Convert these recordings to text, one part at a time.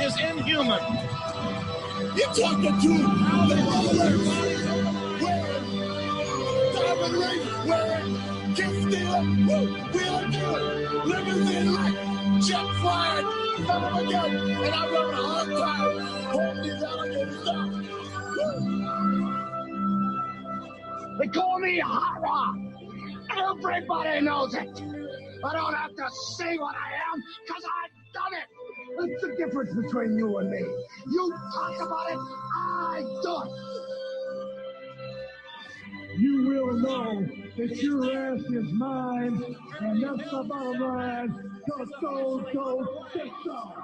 is inhuman. You're talking to the rollers, diamond ring wearing, kiss stealer, wheeler dealer, limousine lick, jet flying, son of a gun, and I'm having a hard time holding these alligators down. They call me Hot Rod. Everybody knows it. I don't have to say what I am because I've done it. What's the difference between you and me? You talk about it, I do it. You will know that your ass is mine, and that's the bottom line. Go, say so.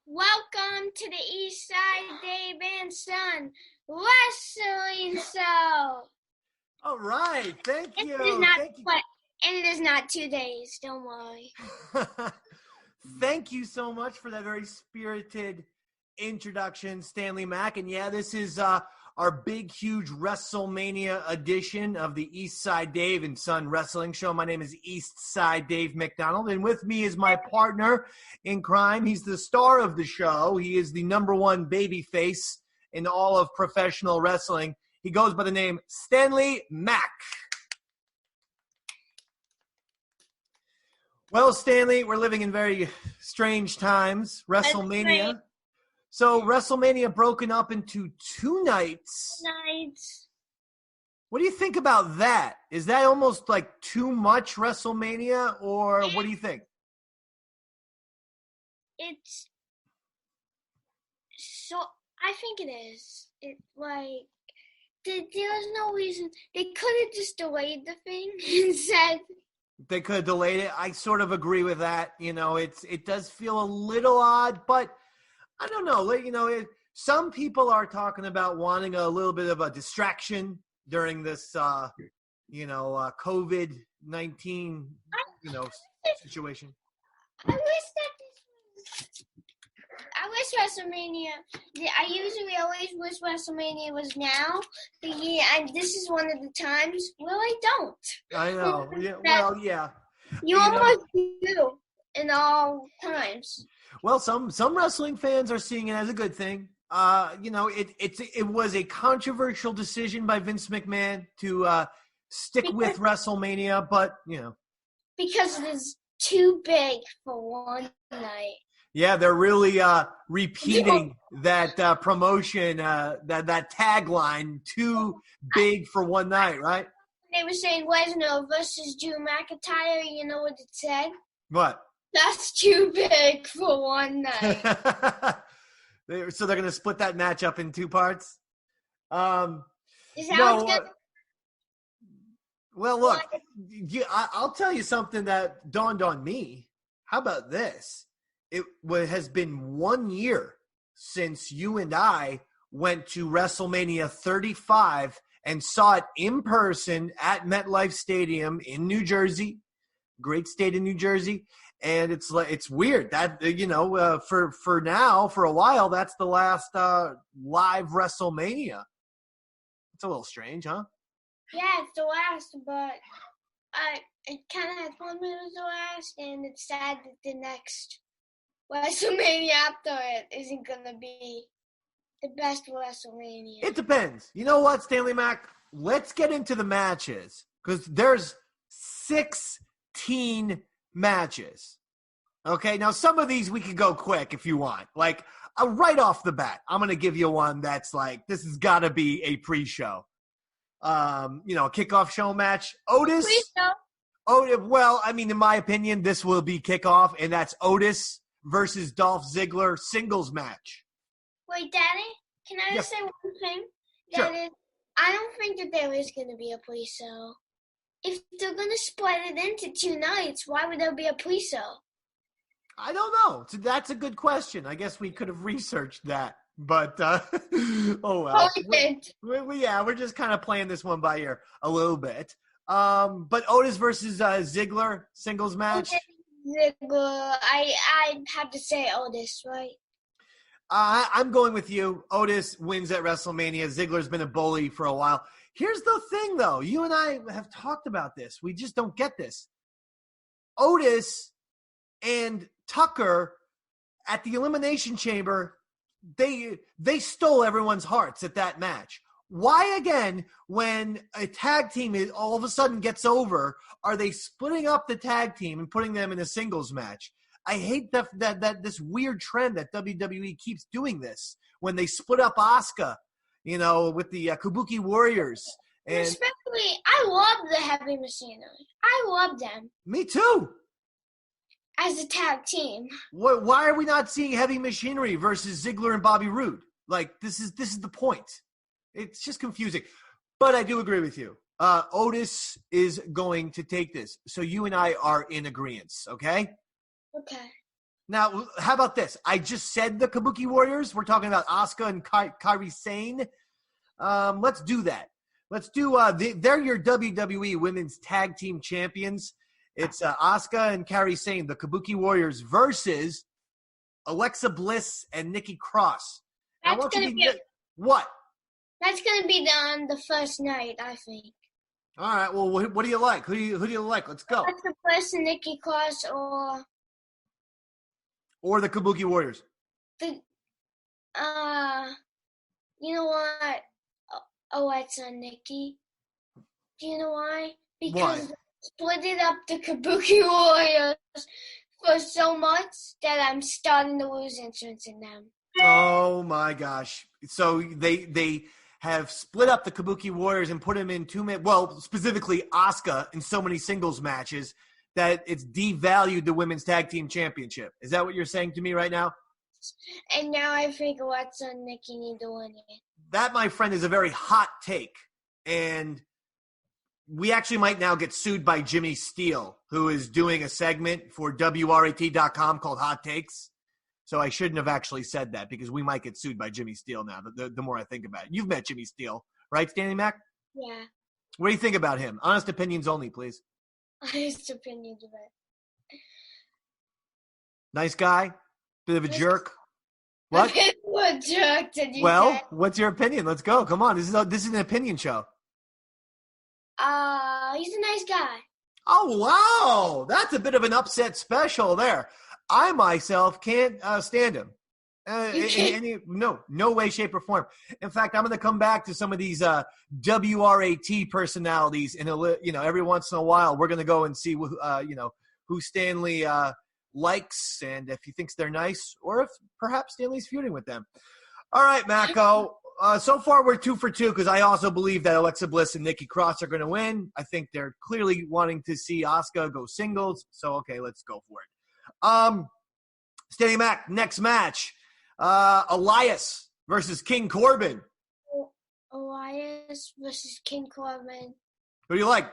Welcome to the East Side Dave and Son Wrestling Show. All right, thank you. And it is not 2 days, don't worry. Thank you so much for that very spirited introduction, Stanley Mac. And yeah, this is our big, huge WrestleMania edition of the East Side Dave and Son Wrestling Show. My name is East Side Dave McDonald, and with me is my partner in crime. He's the star of the show. He is the #1 babyface in all of professional wrestling. He goes by the name Stanley Mac. Well, Stanley, we're living in very strange times. WrestleMania. So WrestleMania broken up into 2 nights. What do you think about that? Is that almost like too much WrestleMania, or what do you think? It's so. I think it is. It like there's no reason they could have just delayed the thing and said. They could have delayed it. I sort of agree with that. You know, it does feel a little odd, but I don't know. You know, some people are talking about wanting a little bit of a distraction during this, COVID-19, situation. I wish WrestleMania. I usually always wish WrestleMania was now. And this is one of the times where I don't. I know. Yeah. Well, yeah. You almost do in all times. Well, some wrestling fans are seeing it as a good thing. It was a controversial decision by Vince McMahon to stick with WrestleMania, but because it is too big for one night. Yeah, they're really repeating that promotion, that tagline, too big for one night, right? They were saying Lesnar versus Drew McIntyre. You know what it said? What? That's too big for one night. So they're going to split that match up in 2 parts? Is that what's going to... Well, look, I'll tell you something that dawned on me. How about this? It has been 1 year since you and I went to WrestleMania 35 and saw it in person at MetLife Stadium in New Jersey. Great state of New Jersey. And it's weird that, for now, for a while, that's the last live WrestleMania. It's a little strange, huh? Yeah, it's the last, but it kind of had fun when it was the last, and it's sad that the next WrestleMania after it isn't going to be the best WrestleMania. It depends. You know what, Stanley Mac? Let's get into the matches, because there's 16 matches. Okay, now some of these we could go quick if you want. Like, right off the bat, I'm going to give you one that's like, this has got to be a pre-show. A kickoff show match. Otis. Pre-show? Well, I mean, in my opinion, this will be kickoff, and that's Otis versus Dolph Ziggler singles match. Wait, Daddy, can I just say one thing? Sure. That is, I don't think that there is going to be a pre-show. If they're going to split it into 2 nights, why would there be a pre-show? I don't know. So that's a good question. I guess we could have researched that. But, oh well. We're just kind of playing this one by ear a little bit. But Otis versus Ziggler, singles match. Ziggler. I have to say Otis, right? I'm going with you. Otis wins at WrestleMania. Ziggler's been a bully for a while. Here's the thing, though. You and I have talked about this. We just don't get this. Otis and Tucker at the Elimination Chamber, they stole everyone's hearts at that match. Why, again, when a tag team all of a sudden gets over, are they splitting up the tag team and putting them in a singles match? I hate that this weird trend that WWE keeps doing this when they split up Asuka, with the Kabuki Warriors. And especially, I love the Heavy Machinery. I love them. Me too. As a tag team. Why are we not seeing Heavy Machinery versus Ziggler and Bobby Roode? Like, this is the point. It's just confusing. But I do agree with you. Otis is going to take this. So you and I are in agreement, okay? Okay. Now, how about this? I just said the Kabuki Warriors. We're talking about Asuka and Kairi Sane. Let's do that. Let's do they're your WWE Women's Tag Team Champions. It's Asuka and Kairi Sane, the Kabuki Warriors, versus Alexa Bliss and Nikki Cross. That's going to be what? That's going to be on the first night, I think. All right. Well, what do you like? Who do you like? Let's go. Alexa Bliss and Nikki Cross, or the Kabuki Warriors. You know what? Alexa and Nikki. Do you know why? Because they split it up the Kabuki Warriors for so much that I'm starting to lose interest in them. Oh my gosh! So they have split up the Kabuki Warriors and put them in specifically Asuka in so many singles matches that it's devalued the Women's Tag Team Championship. Is that what you're saying to me right now? And now I think Alexa and Nikki need to win it. That, my friend, is a very hot take. And we actually might now get sued by Jimmy Steele, who is doing a segment for WRAT.com called Hot Takes. So I shouldn't have actually said that because we might get sued by Jimmy Steele now, the more I think about it. You've met Jimmy Steele, right, Stanley Mac? Yeah. What do you think about him? Honest opinions only, please. Honest opinions of it. Nice guy? Bit of a jerk? What? A bit of a jerk, did you Well, say? What's your opinion? Let's go. Come on. This is an opinion show. He's a nice guy. Oh, wow. That's a bit of an upset special there. I myself can't stand him. No way, shape, or form. In fact, I'm going to come back to some of these WRAT personalities in every once in a while. We're going to go and see who Stanley likes and if he thinks they're nice or if perhaps Stanley's feuding with them. All right, Macco. So far we're 2 for 2 because I also believe that Alexa Bliss and Nikki Cross are going to win. I think they're clearly wanting to see Asuka go singles. So okay, let's go for it. Stanley Mac, next match. Elias versus King Corbin. Elias versus King Corbin. Who do you like?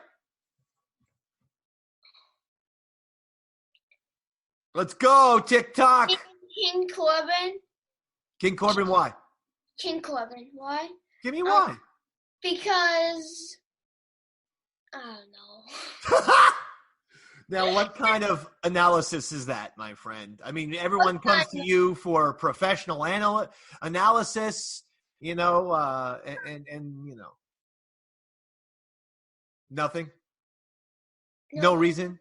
Let's go, TikTok. King Corbin. King Corbin, why? King Corbin, why? Give me why. Because, I don't know. Now, what kind of analysis is that, my friend? I mean, everyone comes to you for professional analysis, and nothing? No reason?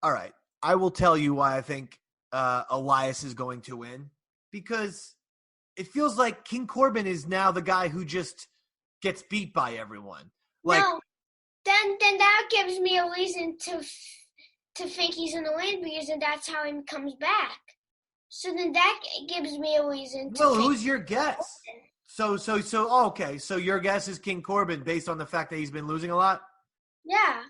All right. I will tell you why I think Elias is going to win. Because it feels like King Corbin is now the guy who just gets beat by everyone. No. Then that gives me a reason to think he's going to win because then that's how he comes back. So then that gives me a reason to think. Who's your guess? Okay. So your guess is King Corbin based on the fact that he's been losing a lot? Yeah.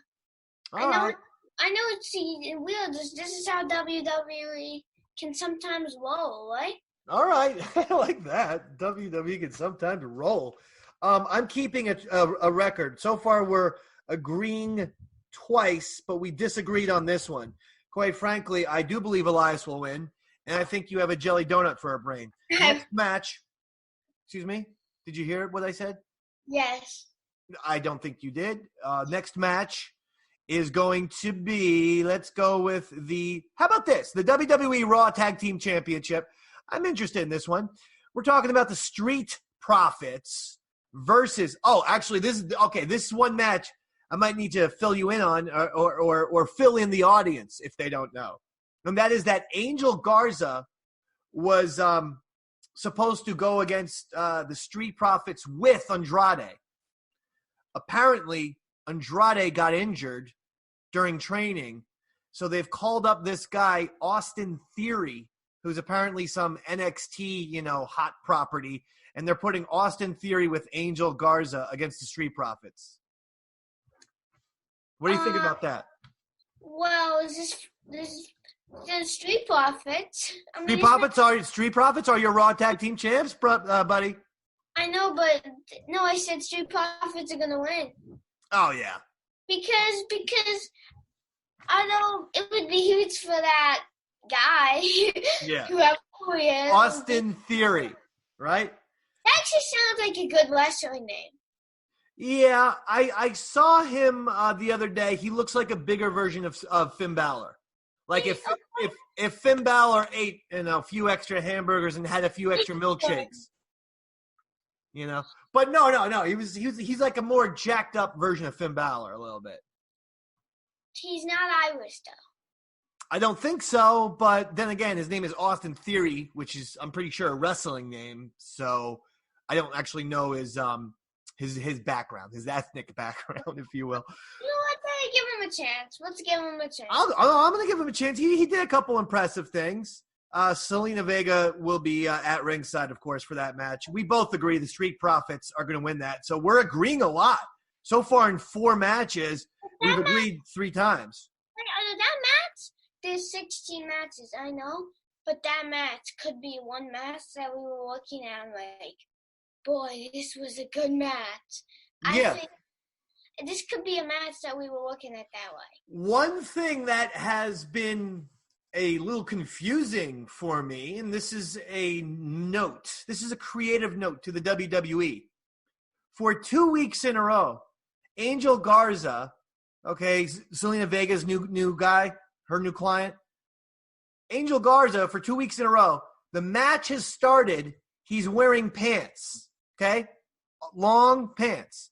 All right. I know it's weird. This is how WWE can sometimes roll, right? All right. I like that. WWE can sometimes roll. I'm keeping a record. So far, we're agreeing twice, but we disagreed on this one. Quite frankly, I do believe Elias will win, and I think you have a jelly donut for a brain. Next match. Excuse me? Did you hear what I said? Yes. I don't think you did. Next match is going to be, let's go with how about this? The WWE Raw Tag Team Championship. I'm interested in this one. We're talking about the Street Profits versus. Oh, actually, this is one match I might need to fill you in on, or fill in the audience if they don't know, and that is that Angel Garza was supposed to go against the Street Profits with Andrade. Apparently, Andrade got injured during training, so they've called up this guy, Austin Theory, who's apparently some NXT, hot property, and they're putting Austin Theory with Angel Garza against the Street Profits. What do you think about that? Well, is this the Street Profits? Street Profits are your Raw Tag Team champs, buddy. I know, but no, I said Street Profits are gonna win. Oh yeah. Because I know it would be huge for that guy. Yeah. Whoever he is. Austin Theory, right? That actually sounds like a good wrestling name. Yeah, I saw him the other day. He looks like a bigger version of Finn Balor. Like if Finn Balor ate a few extra hamburgers and had a few extra milkshakes. But no. He's like a more jacked up version of Finn Balor a little bit. He's not Irish though. I don't think so, but then again, his name is Austin Theory, which is I'm pretty sure a wrestling name. So I don't actually know his background, his ethnic background, if you will. Let's give him a chance. Let's give him a chance. I'm going to give him a chance. He did a couple impressive things. Selena Vega will be at ringside, of course, for that match. We both agree the Street Profits are going to win that. So we're agreeing a lot. So far in 4 matches, we've agreed 3 times. That match, there's 16 matches, I know. But that match could be one match that we were looking at like, boy, this was a good match. Yeah. I think this could be a match that we were looking at that way. One thing that has been a little confusing for me, and this is a note. This is a creative note to the WWE. For 2 weeks in a row, Angel Garza, okay, Selena Vega's new guy, her new client. Angel Garza, for 2 weeks in a row, the match has started. He's wearing pants, okay? Long pants.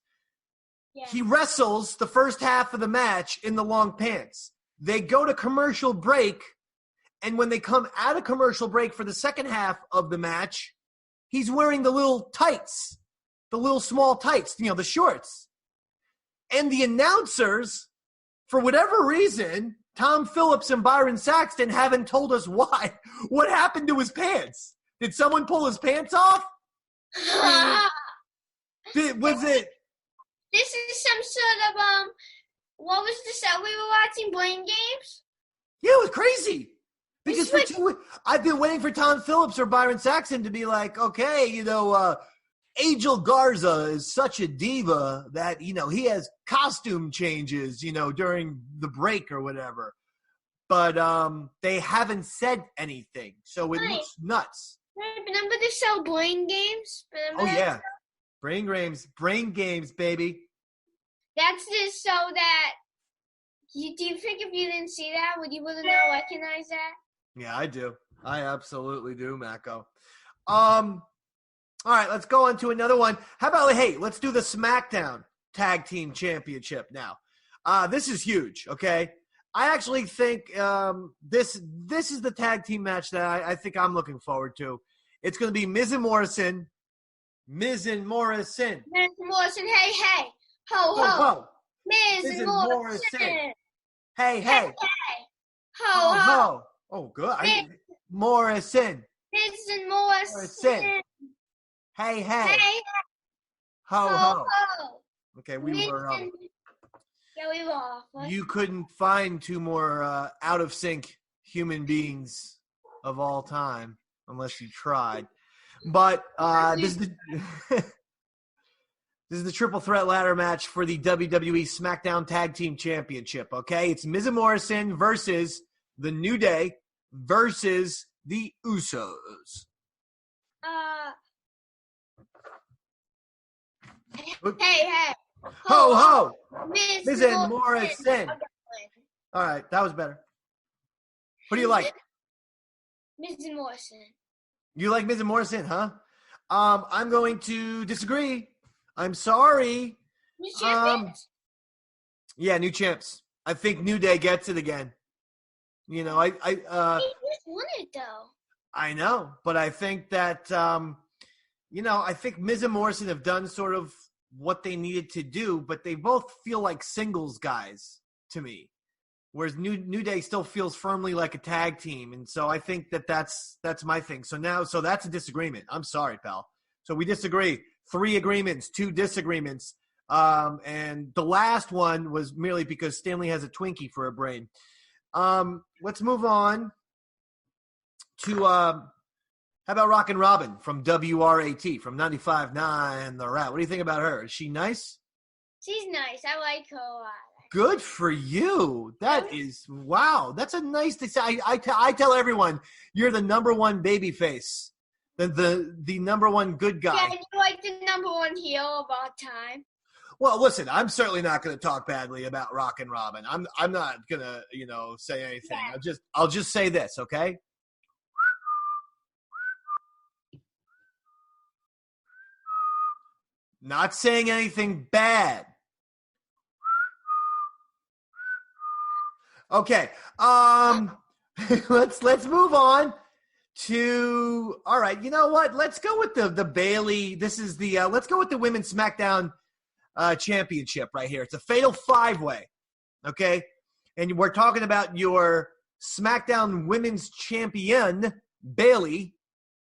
Yeah. He wrestles the first half of the match in the long pants. They go to commercial break, and when they come out of commercial break for the second half of the match, he's wearing the little tights, the little small tights, the shorts. And the announcers, for whatever reason, Tom Phillips and Byron Saxton haven't told us why. What happened to his pants? Did someone pull his pants off? Was it? This is some sort of, what was the show we were watching, Brain Games? Yeah, it was crazy. Because for 2 weeks, I've been waiting for Tom Phillips or Byron Saxton to be like, okay, Angel Garza is such a diva that, he has costume changes, during the break or whatever. But they haven't said anything, so it looks nuts. Remember the show Brain Games? Yeah. Brain games, baby. That's the show that, do you think if you didn't see that, would you not recognize that? Yeah, I do. I absolutely do, Mako. All right, let's go on to another one. How about, let's do the SmackDown Tag Team Championship now. This is huge, okay? I actually think this is the tag team match that I think I'm looking forward to. It's going to be Miz and Morrison. Miz and Morrison. Miz and Morrison, hey. Ho, ho. Miz and Morrison. Hey. Ho. Oh, good. Morrison. Miz and Morrison. Hey. Ho. Okay, we were off. Yeah, we were off. What? You couldn't find 2 more out of sync human beings of all time unless you tried. But this is the triple threat ladder match for the WWE SmackDown Tag Team Championship, okay? It's Miz and Morrison versus The New Day versus the Usos. Hey. Ho. Miz and Morrison. All right, that was better. What do you like? Miz and Morrison. You like Miz and Morrison, huh? I'm going to disagree. I'm sorry. New champions? Yeah, new champs. I think New Day gets it again. You know, He just won it, though. I know, but I think that I think Miz and Morrison have done sort of what they needed to do, but they both feel like singles guys to me. Whereas New Day still feels firmly like a tag team, and so I think that's my thing. So that's a disagreement. I'm sorry, pal. So we disagree. 3 agreements, 2 disagreements, and the last one was merely because Stanley has a Twinkie for a brain. Let's move on to how about Rockin' Robin from WRAT from 95.9 The Rat. What do you think about her? Is she nice? She's nice. I like her a lot. Good for you. That is, wow. That's a nice thing. I tell everyone you're the number one baby face, the number one good guy. Yeah, you like the number one heel of all time. Well, listen, I'm certainly not going to talk badly about Rockin' Robin. I'm not going to, say anything. Yeah. I'll just say this, okay? Not saying anything bad. Okay. Let's move on to, all right, you know what? Let's go with the Bailey. This is let's go with the Women's SmackDown Championship right here. It's a fatal 5-way. Okay. And we're talking about your SmackDown Women's Champion, Bailey,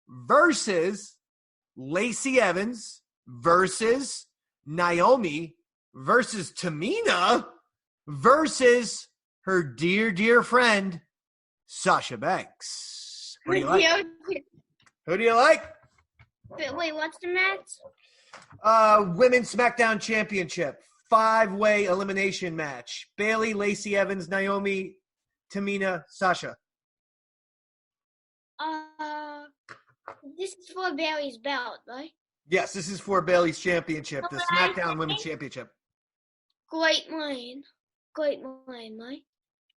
versus Lacey Evans, versus Naomi, versus Tamina, versus her dear friend, Sasha Banks. What do you like? Who do you like? Wait, what's the match? Women's SmackDown Championship. 5-way elimination match. Bailey, Lacey Evans, Naomi, Tamina, Sasha. This is for Bailey's belt, right? Yes, this is for Bailey's championship, the SmackDown Women's Championship. Great line, right?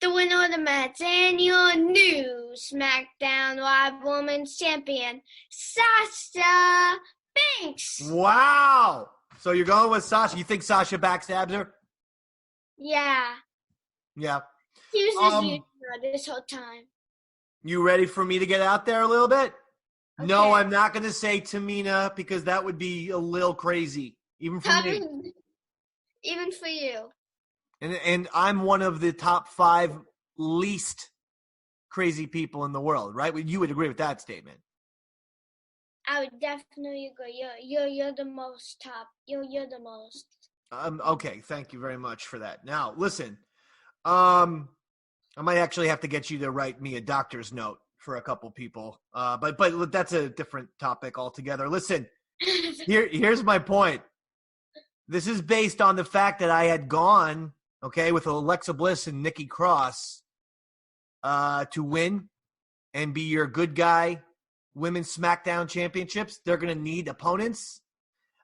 The winner of the match and your new SmackDown Live Women's Champion, Sasha Banks. Wow. So you're going with Sasha. You think Sasha backstabs her? Yeah. Yeah. He was just this whole time. You ready for me to get out there a little bit? Okay. No, I'm not going to say Tamina because that would be a little crazy, even for me. Even for you. And I'm one of the top 5 least crazy people in the world, right? You would agree with that statement. I would definitely agree. You're the most top. You're the most. Okay, thank you very much for that. Now, listen, I might actually have to get you to write me a doctor's note for a couple people, but that's a different topic altogether. Listen, here's my point. This is based on the fact that I had gone, okay, with Alexa Bliss and Nikki Cross to win and be your good guy Women's SmackDown Championships. They're going to need opponents.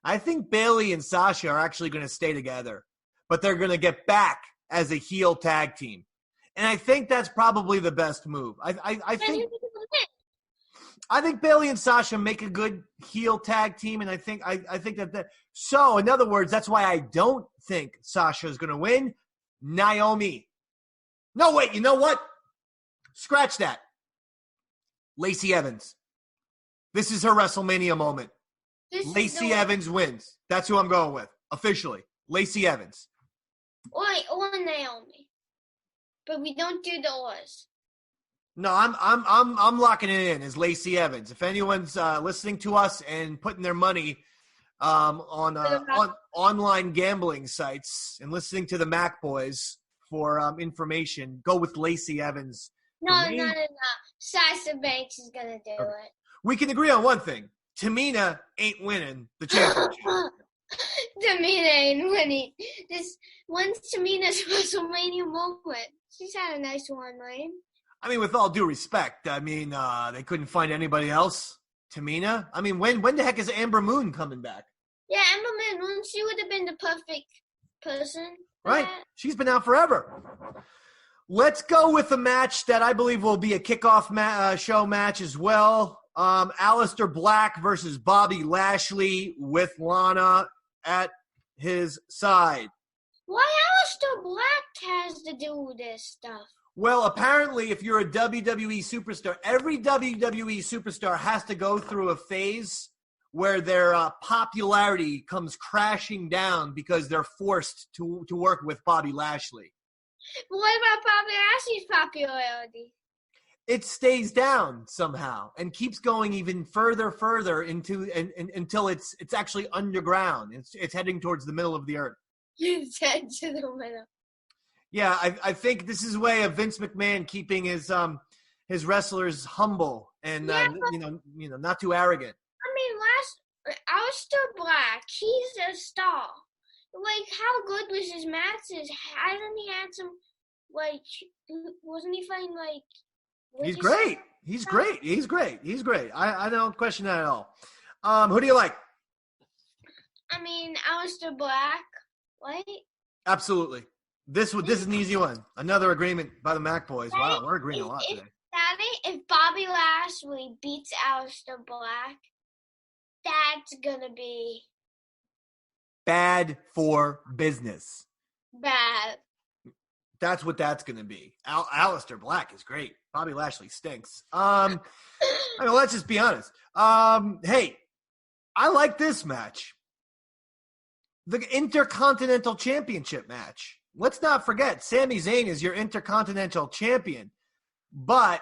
I think Bailey and Sasha are actually going to stay together, but they're going to get back as a heel tag team. And I think that's probably the best move. I think Bailey and Sasha make a good heel tag team, and I think that. So, in other words, that's why I don't think Sasha is going to win. Naomi. No, wait. You know what? Scratch that. Lacey Evans. This is her WrestleMania moment. Lacey Evans wins. That's who I'm going with officially. Lacey Evans. Or Naomi. But we don't do the oars. No, I'm locking it in as Lacey Evans. If anyone's listening to us and putting their money on online gambling sites and listening to the Mac Boyz for information, go with Lacey Evans. No. Sasha Banks is gonna do it. We can agree on one thing: Tamina ain't winning the championship. Tamina ain't winning. When's Tamina's WrestleMania moment? She's had a nice one, right? I mean, with all due respect, I mean, they couldn't find anybody else. Tamina? I mean, when the heck is Amber Moon coming back? Yeah, Amber Moon, she would have been the perfect person. Right. She's been out forever. Let's go with a match that I believe will be a kickoff show match as well. Aleister Black versus Bobby Lashley with Lana at his side. What Aleister Black has to do with this stuff? Well, apparently, if you're a WWE superstar, every WWE superstar has to go through a phase where their popularity comes crashing down because they're forced to work with Bobby Lashley. But what about Bobby Lashley's popularity? It stays down somehow and keeps going even further into until it's actually underground. It's heading towards the middle of the earth. It's head to the middle. Yeah, I think this is a way of Vince McMahon keeping his wrestlers humble and not too arrogant. I mean, Aleister Black, he's a star. Like, how good was his matches? Hasn't he had some, like, wasn't he fighting, like... He's great. He's great. I don't question that at all. Who do you like? I mean, Aleister Black, right? Absolutely. This is an easy one. Another agreement by the Mac Boyz. Wow, we're agreeing a lot today. Daddy, if Bobby Lashley beats Aleister Black, that's gonna be bad for business. Bad. That's what that's gonna be. Aleister Black is great. Bobby Lashley stinks. I mean, let's just be honest. Hey, I like this match. The Intercontinental Championship match. Let's not forget, Sami Zayn is your Intercontinental Champion. But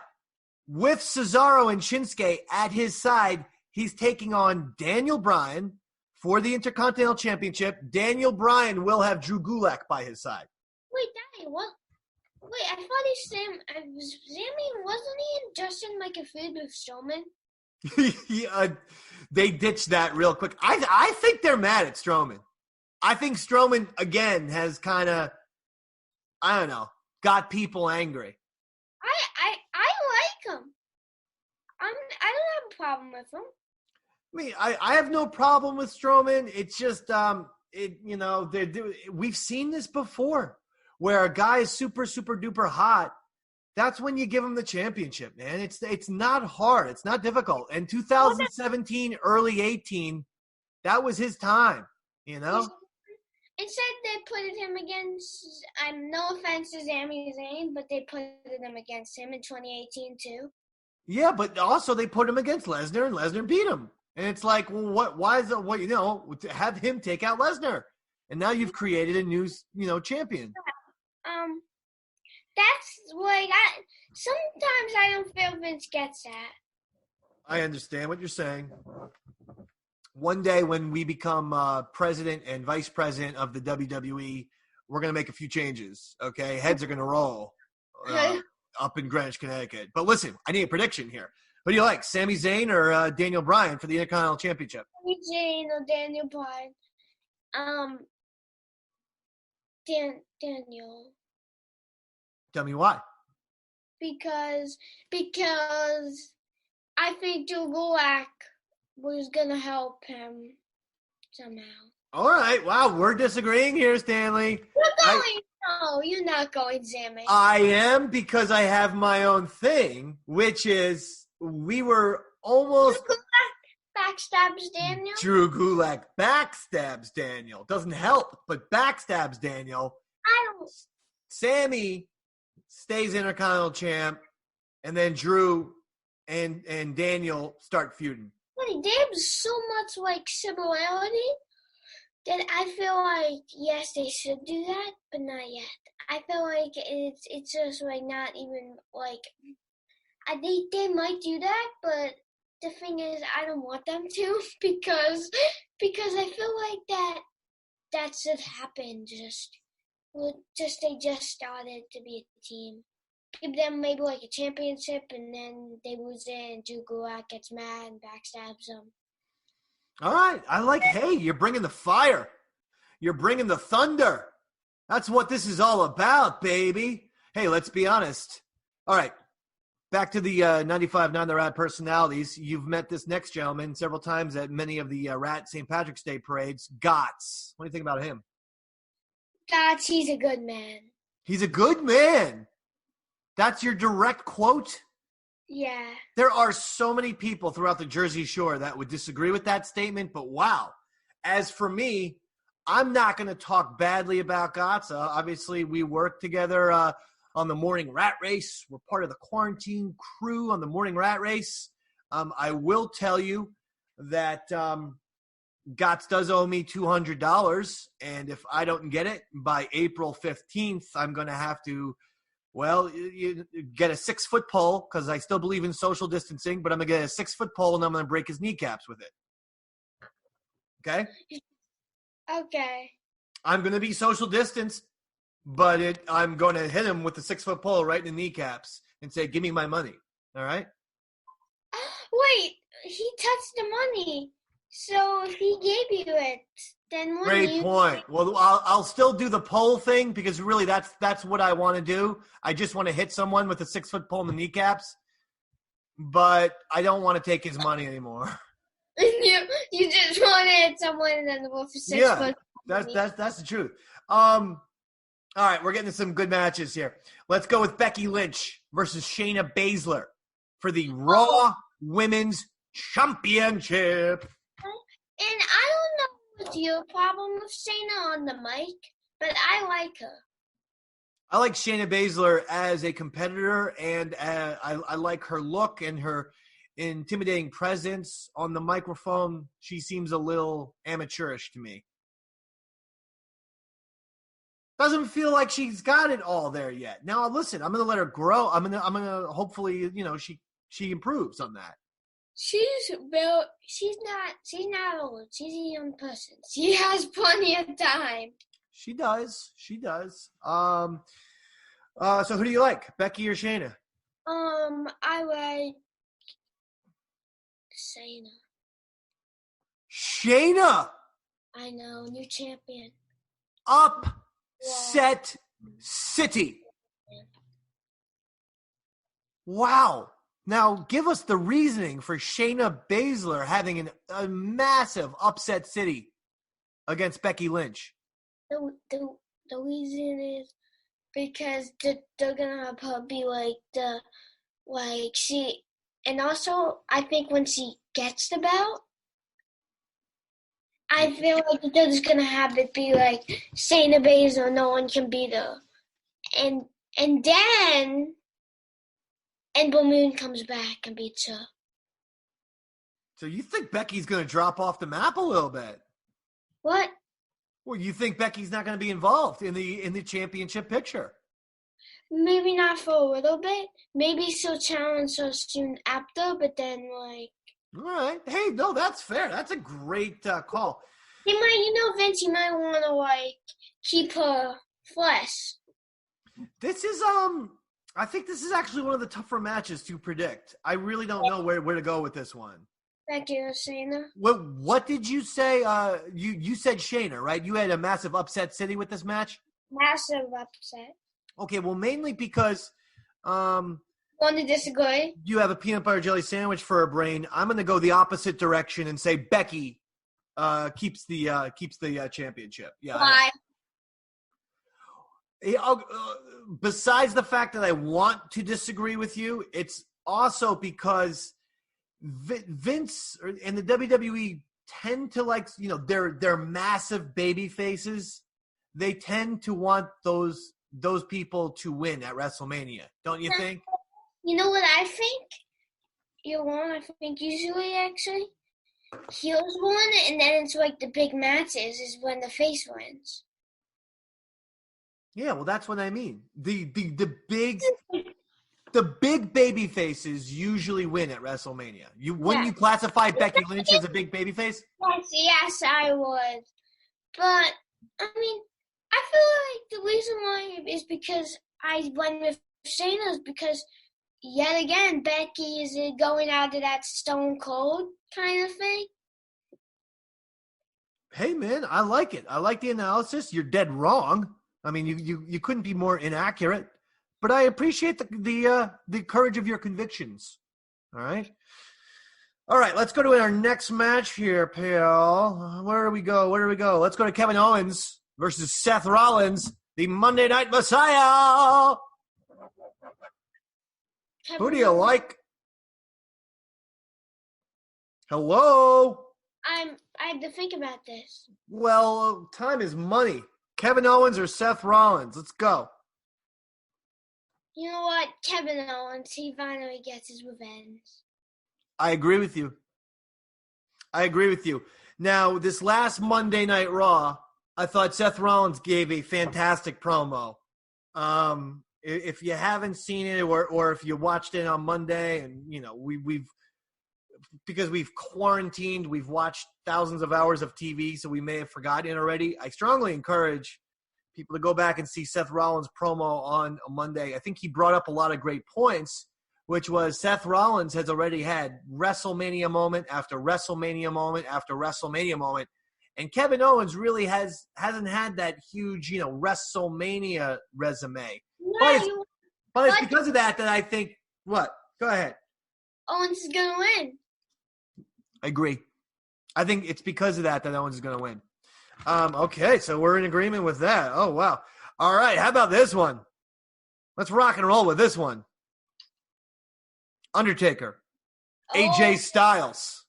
with Cesaro and Shinsuke at his side, he's taking on Daniel Bryan for the Intercontinental Championship. Daniel Bryan will have Drew Gulak by his side. Wait, Daddy, what? Wait, I thought Sami, wasn't he just in like a feud with Strowman? They ditched that real quick. I think they're mad at Strowman. I think Strowman, again, has kind of, I don't know, got people angry. I like him. I don't have a problem with him. I mean, I have no problem with Strowman. It's just, we've seen this before, where a guy is super, super duper hot. That's when you give him the championship, man. It's not hard. It's not difficult. And 2017, early 18, that was his time, you know? Instead, they put him against, no offense to Sami Zayn, but they put him against him in 2018 too. Yeah, but also they put him against Lesnar, and Lesnar beat him. And it's like, well, why is it, have him take out Lesnar. And now you've created a new, champion. That's like, sometimes I don't feel Vince gets that. I understand what you're saying. One day when we become president and vice president of the WWE, we're going to make a few changes, okay? Heads are going to roll up in Greenwich, Connecticut. But listen, I need a prediction here. Who do you like, Sami Zayn or Daniel Bryan for the Intercontinental Championship? Sami Zayn or Daniel Bryan. Daniel. Tell me why. Because I think Drew Gulak was going to help him somehow. All right. Wow, we're disagreeing here, Stanley. No, you're not going, Sammy. I am, because I have my own thing, which is we were almost... Drew Gulak backstabs Daniel? Drew Gulak backstabs Daniel. Doesn't help, but backstabs Daniel. Sammy stays Intercontinental champ, and then Drew and Daniel start feuding. There's so much like similarity that I feel like yes, they should do that, but not yet. I feel like it's just like not even like they might do that, but the thing is, I don't want them to because I feel like that should happen. They just started to be a team. Give them maybe like a championship, and then they lose it, and Drew Gulak gets mad and backstabs them. All right. Hey, you're bringing the fire. You're bringing the thunder. That's what this is all about, baby. Hey, let's be honest. All right. Back to the 95.9 The Rat personalities. You've met this next gentleman several times at many of the Rat St. Patrick's Day parades. Gotts. What do you think about him? Gotts, he's a good man. He's a good man. That's your direct quote? Yeah. There are so many people throughout the Jersey Shore that would disagree with that statement, but wow. As for me, I'm not going to talk badly about Gotza. Obviously, we work together on the Morning Rat Race. We're part of the quarantine crew on the Morning Rat Race. I will tell you that Gotz does owe me $200, and if I don't get it by April 15th, I'm going to have to, you get a 6-foot pole, because I still believe in social distancing, but I'm going to get a 6-foot pole, and I'm going to break his kneecaps with it. Okay? Okay. I'm going to be social distanced, but I'm going to hit him with the 6-foot pole right in the kneecaps and say, give me my money. All right? Wait, he touched the money. So if he gave you it, then what? Great point. Well, I'll still do the pole thing, because really that's what I want to do. I just want to hit someone with a 6-foot pole in the kneecaps, but I don't want to take his money anymore. You just want to hit someone and then with a 6-foot. That's the truth. All right, we're getting to some good matches here. Let's go with Becky Lynch versus Shayna Baszler for the Raw Women's Championship. And I don't know what's your problem with Shayna on the mic, but I like her. I like Shayna Baszler as a competitor, and I like her look and her intimidating presence on the microphone. She seems a little amateurish to me. Doesn't feel like she's got it all there yet. Now, listen, I'm going to let her grow. I'm going to hopefully, she improves on that. She's not old. She's a young person. She has plenty of time. She does. So who do you like, Becky or Shayna? I like Shayna. Shayna. I know, new champion. Upset City. Wow. Now, give us the reasoning for Shayna Baszler having a massive upset city against Becky Lynch. The reason is because they're gonna have her be and also I think when she gets the belt, I feel like they're just gonna have it be like Shayna Baszler, no one can beat her, and then. Ember Moon comes back and beats her. So you think Becky's going to drop off the map a little bit? What? Well, you think Becky's not going to be involved in the championship picture? Maybe not for a little bit. Maybe she'll challenge her soon after, but then All right. Hey, no, that's fair. That's a great call. Vince, you might want to keep her fresh. This is I think this is actually one of the tougher matches to predict. I really don't know where to go with this one. Becky or Shayna. What did you say? You said Shayna, right? You had a massive upset city with this match? Massive upset. Okay, well, mainly because want to disagree? You have a peanut butter jelly sandwich for a brain. I'm going to go the opposite direction and say Becky keeps the championship. Yeah. Why? Besides the fact that I want to disagree with you, it's also because Vince and the WWE tend to they're massive baby faces. They tend to want those people to win at WrestleMania, don't you think? You know what I think? You're wrong. I think usually actually heels win, and then it's like the big matches is when the face wins. Yeah, well, that's what I mean. The big baby faces usually win at WrestleMania. Wouldn't you classify Becky Lynch as a big baby face? Yes, I would. But I mean, I feel like the reason why is because I went with Shayna is because yet again Becky is going out of that Stone Cold kind of thing. Hey man, I like it. I like the analysis. You're dead wrong. I mean, you couldn't be more inaccurate, but I appreciate the courage of your convictions. All right, let's go to our next match here, pal. Where do we go? Let's go to Kevin Owens versus Seth Rollins, the Monday Night Messiah. Who do you like? Hello? I had to think about this. Well, time is money. Kevin Owens or Seth Rollins? Let's go. You know what? Kevin Owens, he finally gets his revenge. I agree with you. Now, this last Monday Night Raw, I thought Seth Rollins gave a fantastic promo. If you haven't seen it or if you watched it on Monday and, because we've quarantined, we've watched thousands of hours of TV, so we may have forgotten already. I strongly encourage people to go back and see Seth Rollins' promo on a Monday. I think he brought up a lot of great points, which was Seth Rollins has already had WrestleMania moment after WrestleMania moment after WrestleMania moment, and Kevin Owens really hasn't had that huge, WrestleMania resume. Yeah, But it's because of that I think – what? Go ahead. Owens is going to win. I agree. I think it's because of that Owens is going to win. Okay, so we're in agreement with that. Oh, wow. All right, how about this one? Let's rock and roll with this one. Undertaker. AJ Styles.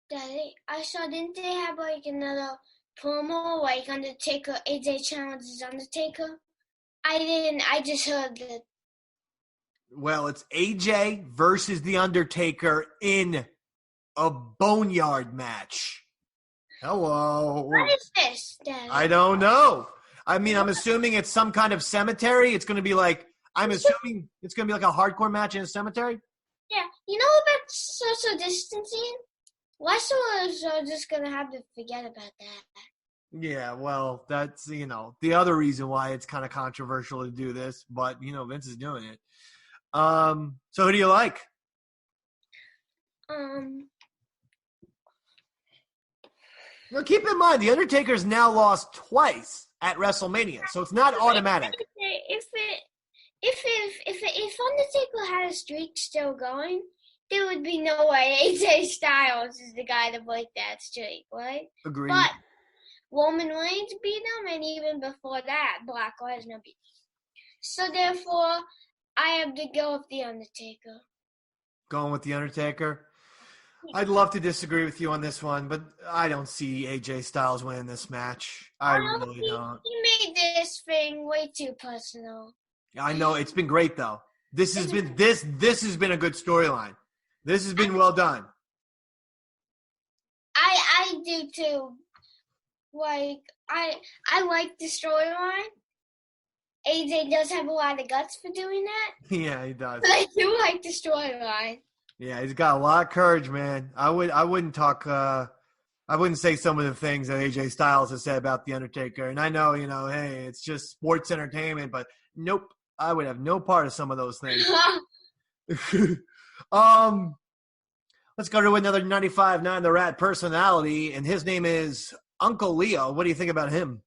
Daddy, I saw, didn't they have another promo Undertaker, AJ challenges Undertaker? I didn't, I just heard that. Well, it's AJ versus The Undertaker in a boneyard match. Hello. What is this, Daddy? I don't know. I mean, I'm assuming it's some kind of cemetery. It's going to be I'm assuming it's going to be a hardcore match in a cemetery. Yeah. You know about social distancing? Wrestlers are just going to have to forget about that. Yeah, well, that's, the other reason why it's kind of controversial to do this. But, Vince is doing it. So who do you like? Now, keep in mind, The Undertaker's now lost twice at WrestleMania, so it's not automatic. If Undertaker had a streak still going, there would be no way AJ Styles is the guy to break that streak, right? Agreed. But Roman Reigns beat him, and even before that, Brock Lesnar beat him. So therefore, I have to go with The Undertaker. Going with The Undertaker? I'd love to disagree with you on this one, but I don't see AJ Styles winning this match. I really don't. He made this thing way too personal. I know. It's been great, though. This has been a good storyline. This has been well done. I do, too. I like the storyline. AJ does have a lot of guts for doing that. Yeah, he does. But I do like the storyline. Yeah, he's got a lot of courage, man. I wouldn't say some of the things that AJ Styles has said about The Undertaker. And I know, hey, it's just sports entertainment, but nope, I would have no part of some of those things. Let's go to another 95.9 The Rat personality, and his name is Uncle Leo. What do you think about him?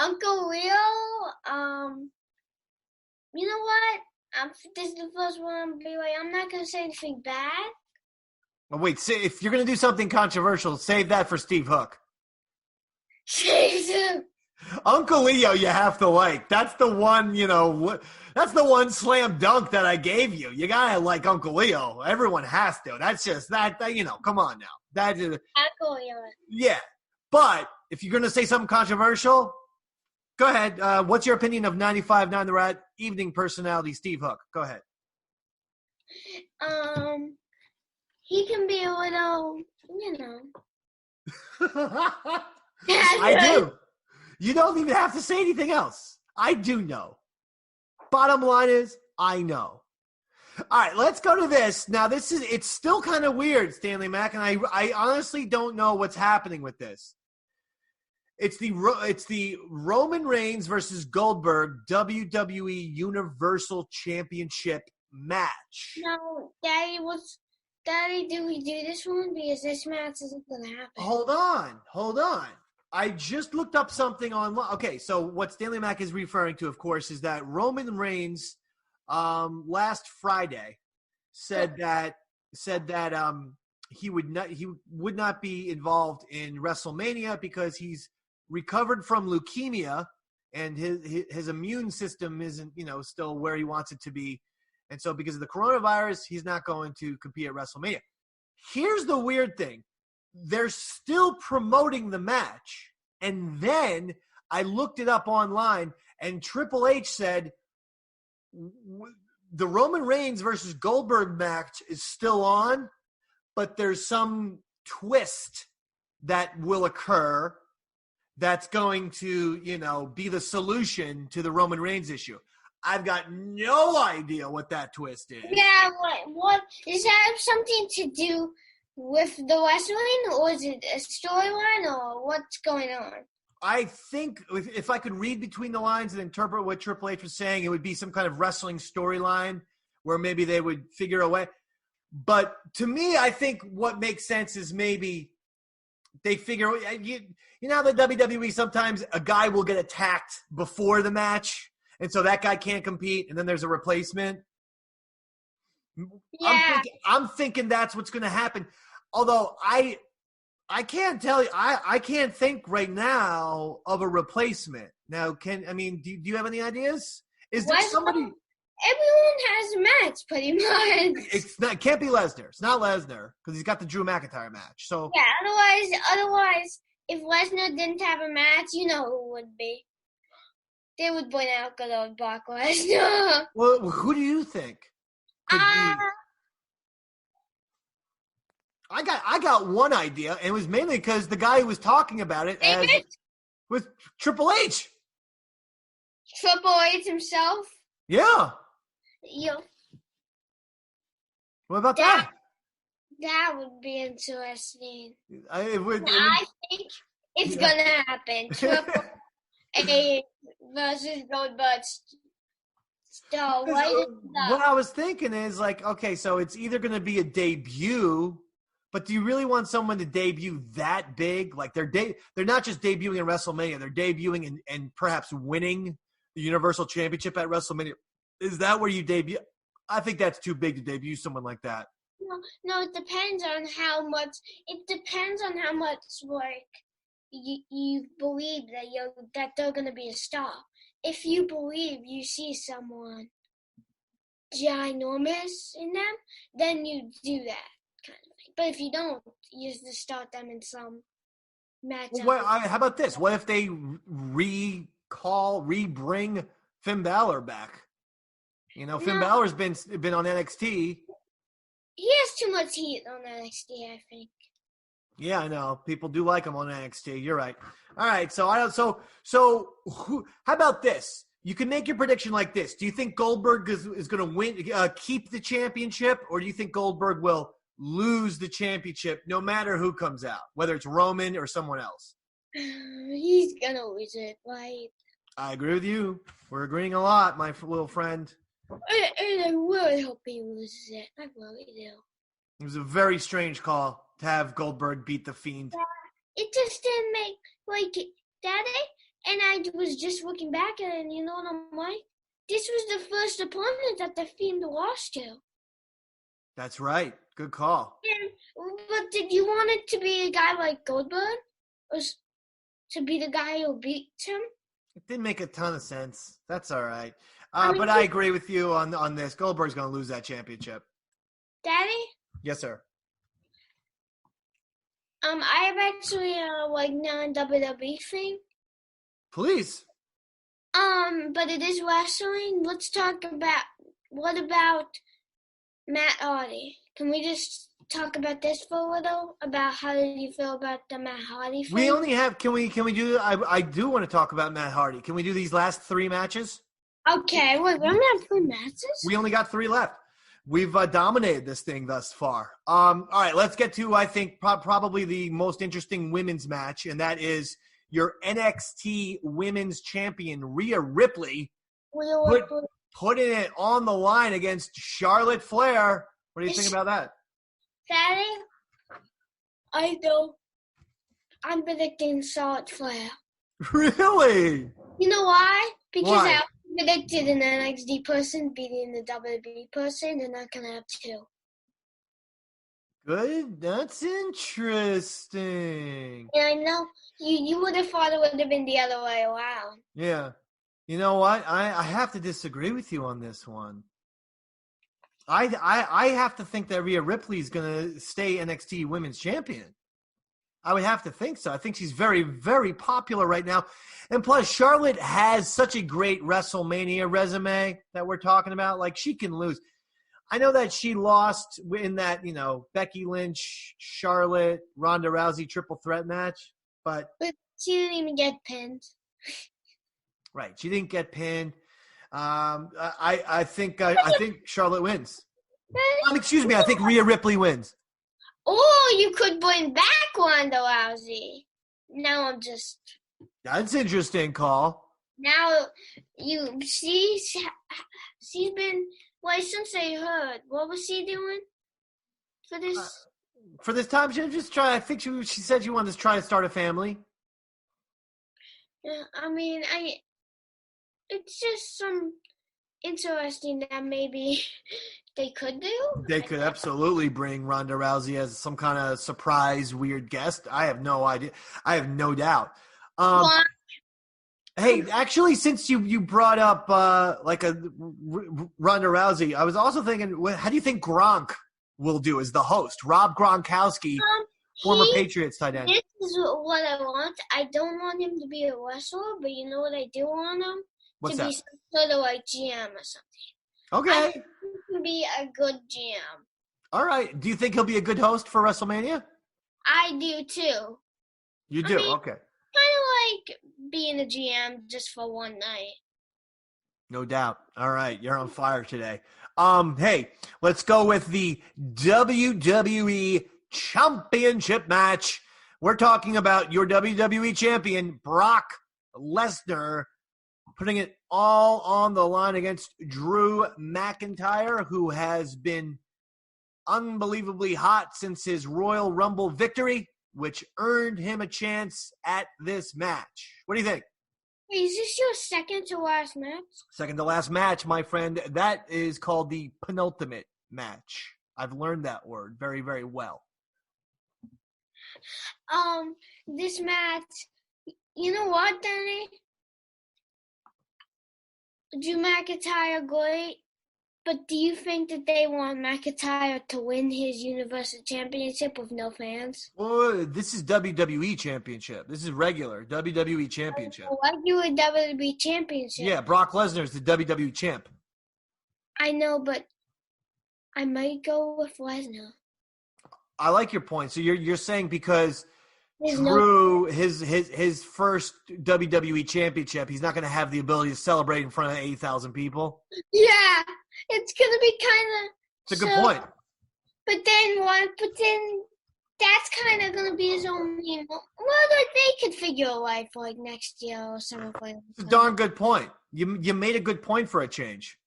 Uncle Leo, you know what? This is the first one I'm not going to say anything bad. Well, wait, if you're going to do something controversial, save that for Steve Hook. Save him. Uncle Leo you have to like. That's the one, that's the one slam dunk that I gave you. You got to like Uncle Leo. Everyone has to. That's just that come on now. That is Uncle Leo. Yeah. But if you're going to say something controversial, go ahead. What's your opinion of 95.9 The Rat evening personality Steve Hook? Go ahead. He can be a little, I do. You don't even have to say anything else. I do know. Bottom line is, I know. All right, let's go to this. Now, it's still kind of weird, Stanley Mac, and I honestly don't know what's happening with this. It's the Roman Reigns versus Goldberg WWE Universal Championship match. No, Daddy, do we do this one? Because this match isn't going to happen. Hold on. I just looked up something online. Okay, so what Stanley Mac is referring to, of course, is that Roman Reigns last Friday said that he would not be involved in WrestleMania because he's recovered from leukemia and his immune system isn't, still where he wants it to be. And so because of the coronavirus, he's not going to compete at WrestleMania. here's the weird thing. They're still promoting the match. And then I looked it up online, and Triple H said the Roman Reigns versus Goldberg match is still on, but there's some twist that will occur that's going to, be the solution to the Roman Reigns issue. I've got no idea what that twist is. Yeah, what does that have something to do with the wrestling, or is it a storyline, or what's going on? I think if I could read between the lines and interpret what Triple H was saying, it would be some kind of wrestling storyline where maybe they would figure a way. But to me, I think what makes sense is maybe they figure, the WWE, sometimes a guy will get attacked before the match, and so that guy can't compete, and then there's a replacement. Yeah. I'm thinking that's what's going to happen. Although I can't tell you, I can't think right now of a replacement. Now, do you have any ideas? Is there somebody? Everyone has a match, pretty much. It can't be Lesnar. It's not Lesnar because he's got the Drew McIntyre match. So yeah. Otherwise, if Lesnar didn't have a match, you know who would be? They would bring out good old Brock Lesnar. Well, who do you think could be? I got one idea, and it was mainly because the guy who was talking about it was Triple H. Triple H himself? Yeah. What about that? That would be interesting. I think it's going to happen. Triple H versus Goldberg. So, what I was thinking is okay, so it's either going to be a debut, but do you really want someone to debut that big? Like they're not just debuting in WrestleMania, they're debuting and perhaps winning the Universal Championship at WrestleMania. Is that where you debut? I think that's too big to debut someone like that. No, it depends on how much. It depends on how much you believe that they're going to be a star. If you believe you see someone ginormous in them, then you do that kind of thing. But if you don't, you just start them in some match. How about this? What if they rebring Finn Balor back? Finn Balor's been on NXT. He has too much heat on NXT, I think. Yeah, I know. People do like him on NXT. You're right. All right. So how about this? You can make your prediction like this. Do you think Goldberg is going to win, keep the championship, or do you think Goldberg will lose the championship no matter who comes out, whether it's Roman or someone else? He's going to lose it, right? I agree with you. We're agreeing a lot, my little friend. And I really hope he loses it. I really do. It was a very strange call to have Goldberg beat The Fiend. It just didn't make, Daddy, and I was just looking back at it, and you know what I'm like? This was the first opponent that The Fiend lost to. That's right. Good call. But did you want it to be a guy like Goldberg? Or to be the guy who beat him? It didn't make a ton of sense. That's all right. But I agree with you on this. Goldberg's going to lose that championship. Daddy? Yes, sir. I have actually a non-WWE thing. Please. But it is wrestling. Let's talk about what about Matt Hardy? Can we just talk about this for a little? About how do you feel about the Matt Hardy thing? We only have. Can we do? I do want to talk about Matt Hardy. Can we do these last 3 matches? Okay. Wait, we only have 3 matches. We only got 3 left. We've dominated this thing thus far. All right, let's get to, I think, probably the most interesting women's match, and that is your NXT Women's Champion, Rhea Ripley, putting it on the line against Charlotte Flair. What do you think about that? Daddy, I know. I'm predicting Charlotte Flair. Really? You know why? Because Why? I predicted an NXT person beating the WWE person, and I'm going to have 2. Good. That's interesting. Yeah, I know. You would have thought it would have been the other way around. Yeah. You know what? I have to disagree with you on this one. I have to think that Rhea Ripley is going to stay NXT Women's Champion. I would have to think so. I think she's very, very popular right now. And plus, Charlotte has such a great WrestleMania resume that we're talking about. Like, she can lose. I know that she lost in that, Becky Lynch, Charlotte, Ronda Rousey triple threat match. But she didn't even get pinned. Right. She didn't get pinned. I think Charlotte wins. Excuse me. I think Rhea Ripley wins. Oh, you could bring back Ronda Rousey. Now I'm just... That's interesting, call. Now, she's been... Well, since I heard, what was she doing for this? For this time, she just try. I think she said she wanted to try to start a family. I mean, it's just some interesting that maybe they could do. They could absolutely bring Ronda Rousey as some kind of surprise, weird guest. I have no idea. I have no doubt. Hey, actually, since you brought up Ronda Rousey, I was also thinking, how do you think Gronk will do as the host? Rob Gronkowski, former Patriots tight end. This is what I want. I don't want him to be a wrestler, but you know what I do want him? What's to that? be some sort of like GM or something. Okay. I think he can be a good GM. All right. Do you think he'll be a good host for WrestleMania? I do too. You do? Okay. Kind of like being a GM just for one night. No doubt. All right. You're on fire today. Hey, let's go with the WWE Championship match. We're talking about your WWE champion, Brock Lesnar, putting it all on the line against Drew McIntyre, who has been unbelievably hot since his Royal Rumble victory, which earned him a chance at this match. What do you think? Wait, is this your second to last match? Second to last match, my friend. That is called the penultimate match. I've learned that word very, very well. This match, you know what, Danny? Drew McIntyre great, but do you think that they want McIntyre to win his Universal Championship with no fans? Well, this is WWE Championship. This is regular WWE Championship. Regular WWE Championship. Yeah, Brock Lesnar is the WWE champ. I know, but I might go with Lesnar. I like your point. So you're saying because Drew, his first WWE championship, he's not going to have the ability to celebrate in front of 8,000 people? Yeah, it's going to be kind of... It's a good point. But then that's kind of going to be his own, they could figure a life like next year or something like that. It's a darn good point. You made a good point for a change.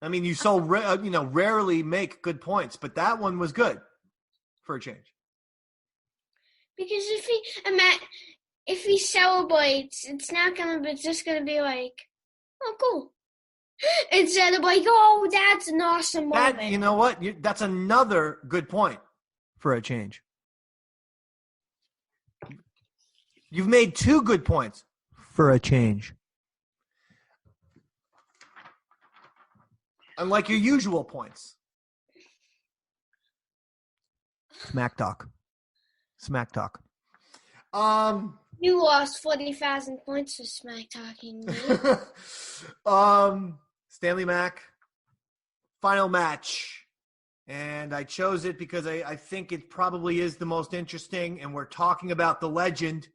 I mean, you so rarely make good points, but that one was good for a change. Because if he celebrates, it's not gonna be. It's just gonna be like, oh, cool. Instead of like, oh, that's an awesome moment. You know what? That's another good point for a change. You've made two good points for a change. Unlike your usual points. Smack talk. You lost 40,000 points for smack talking. Stanley Mac, final match. And I chose it because I think it probably is the most interesting. And we're talking about the legend,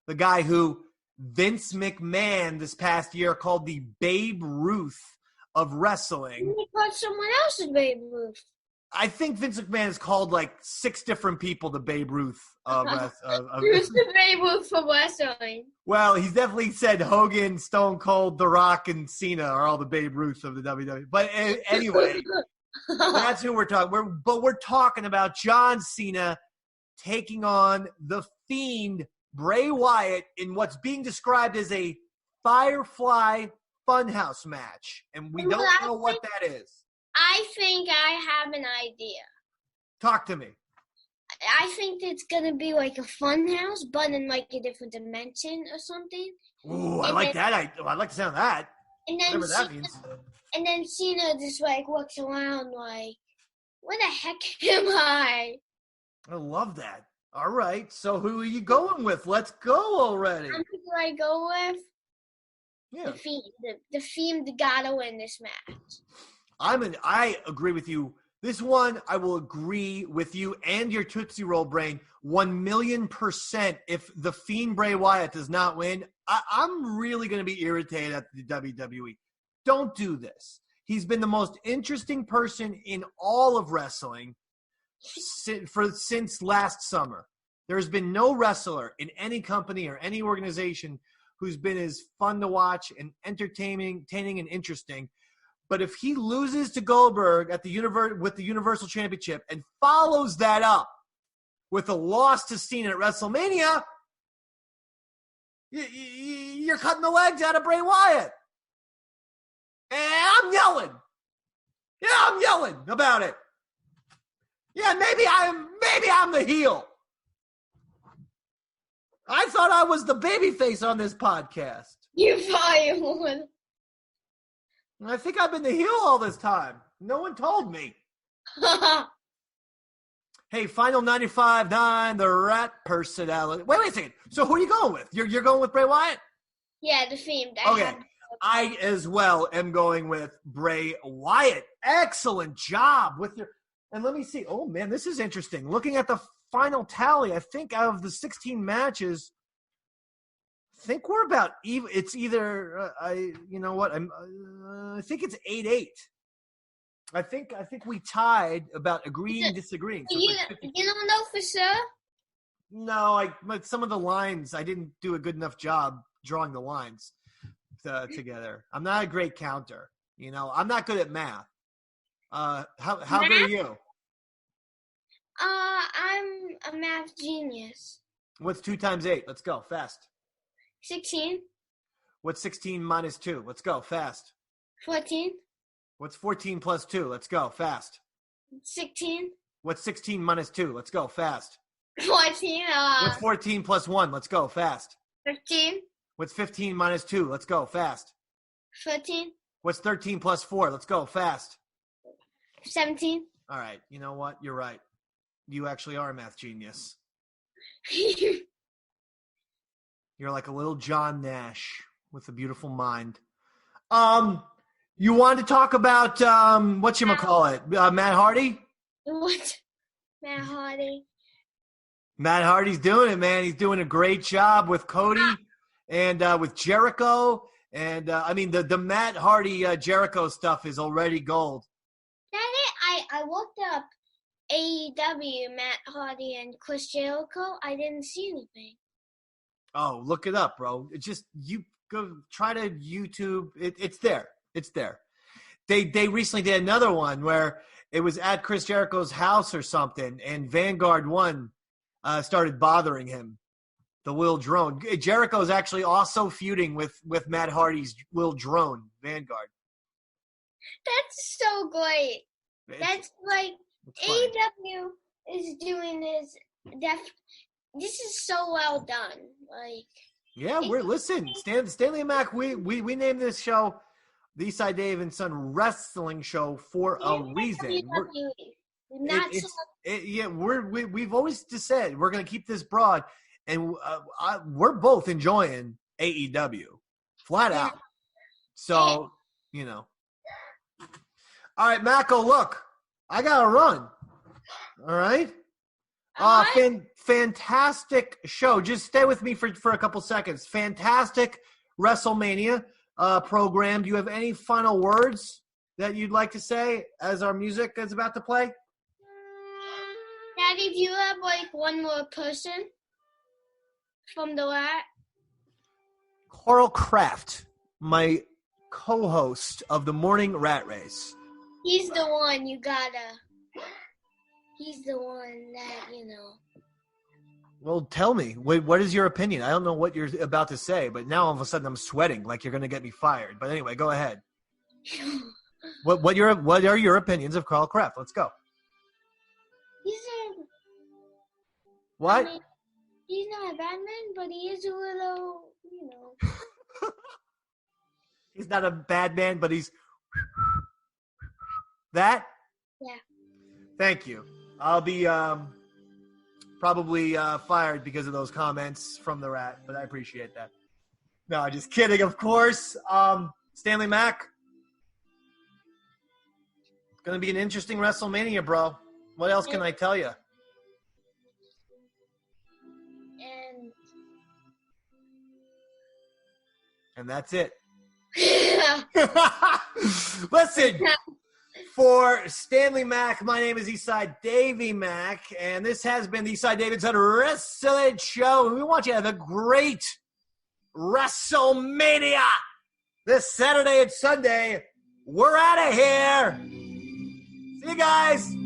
the guy who Vince McMahon this past year called the Babe Ruth of wrestling. You called someone else a Babe Ruth. I think Vince McMahon has called like 6 different people the Babe Ruth of Who's the Babe Ruth of wrestling? Well, he's definitely said Hogan, Stone Cold, The Rock, and Cena are all the Babe Ruths of the WWE. But anyway, that's who we're talking. We're talking about John Cena taking on the Fiend Bray Wyatt in what's being described as a Firefly Funhouse match, and we don't know what that is. I think I have an idea. Talk to me. I think it's gonna be like a funhouse, but in like a different dimension or something. Ooh, I like that. I like the sound of that. And then whatever that means. And then Cena just like looks around like, "Where the heck am I?" I love that. All right, so who are you going with? Let's go already. Who do I go with? Yeah. The Fiend. The Fiend gotta win this match. I agree with you. This one, I will agree with you and your Tootsie Roll brain 1,000,000%. If the Fiend Bray Wyatt does not win, I'm really going to be irritated at the WWE. Don't do this. He's been the most interesting person in all of wrestling since last summer. There's been no wrestler in any company or any organization who's been as fun to watch and entertaining and interesting. But if he loses to Goldberg at with the Universal Championship and follows that up with a loss to Cena at WrestleMania, you're cutting the legs out of Bray Wyatt. And I'm yelling. Yeah, I'm yelling about it. Yeah, maybe I'm the heel. I thought I was the babyface on this podcast. You probably would. I think I've been the heel all this time. No one told me. Hey, Final 95.9, the Rat personality. Wait a second. So who are you going with? You're going with Bray Wyatt? Yeah, the Fiend. Okay. I as well am going with Bray Wyatt. Excellent job with your. And let me see. Oh man, this is interesting. Looking at the final tally, I think out of the 16 matches, I think we're about even. It's either you know what? I think it's 8-8. I think we tied about agreeing and disagreeing. So you don't know for sure? No, but some of the lines I didn't do a good enough job drawing the lines together. I'm not a great counter. You know, I'm not good at math. How good are you? I'm a math genius. What's 2 times 8? Let's go fast. 16. What's 16 minus 2? Let's go fast. 14. What's 14 plus 2? Let's go fast. 16. What's 16 minus 2? Let's go fast. 14. What's 14 plus 1? Let's go fast. 15. What's 15 minus 2? Let's go fast. 13. What's 13 plus 4? Let's go fast. 17. All right. You know what? You're right. You actually are a math genius. You're like a little John Nash with a beautiful mind. You wanted to talk about whatchamacallit? Matt Hardy? What? Matt Hardy. Matt Hardy's doing it, man. He's doing a great job with Cody and with Jericho. And, I mean, the Matt Hardy Jericho stuff is already gold. I looked up AEW, Matt Hardy, and Chris Jericho. I didn't see anything. Oh, look it up, bro. It's just you go try to YouTube. It's there. It's there. They recently did another one where it was at Chris Jericho's house or something, and Vanguard 1 started bothering him. The Lil Drone. Jericho's actually also feuding with Matt Hardy's Lil Drone, Vanguard. That's so great. That's like AEW is doing this. This is so well done. Like, yeah, listen. Stanley Mac. We named this show the Eastside Dave and Son Wrestling Show for a reason. We've always just said we're going to keep this broad, and we're both enjoying AEW flat out. So you know. All right, Macko, look, I got to run. All right? Fantastic show. Just stay with me for a couple seconds. Fantastic WrestleMania program. Do you have any final words that you'd like to say as our music is about to play? Daddy, do you have, like, one more person from the Rat? Carl Kraft, my co-host of the Morning Rat Race. He's the one you gotta. He's the one that, you know. Well, tell me, what is your opinion? I don't know what you're about to say, but now all of a sudden I'm sweating like you're going to get me fired. But anyway, go ahead. What are your opinions of Carl Kraft? Let's go. What? I mean, he's not a bad man, but he is a little, you know. He's not a bad man, but he's that? Yeah. Thank you. I'll be probably fired because of those comments from the rat, but I appreciate that. No, just kidding, of course. Stanley Mac. It's going to be an interesting WrestleMania, bro. What else can I tell you? And that's it. Listen, for Stanley Mac, my name is Eastside Davey Mac, and this has been the Eastside David's Wrestling Show. We want you to have a great WrestleMania this Saturday and Sunday. We're out of here. See you guys.